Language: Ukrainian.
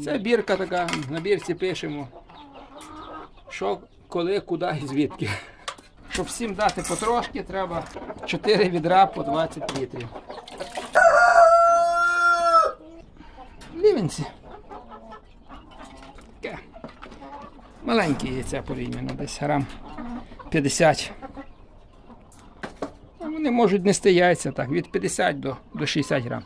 Це бірка така, на бірці пишемо, що, коли, куди і звідки. Щоб всім дати потрошки, треба 4 відра по 20 літрів. Лівенці. Таке. Маленькі яйця порівняно, десь грам 50. Вони можуть нести яйця так, від 50 до 60 грам.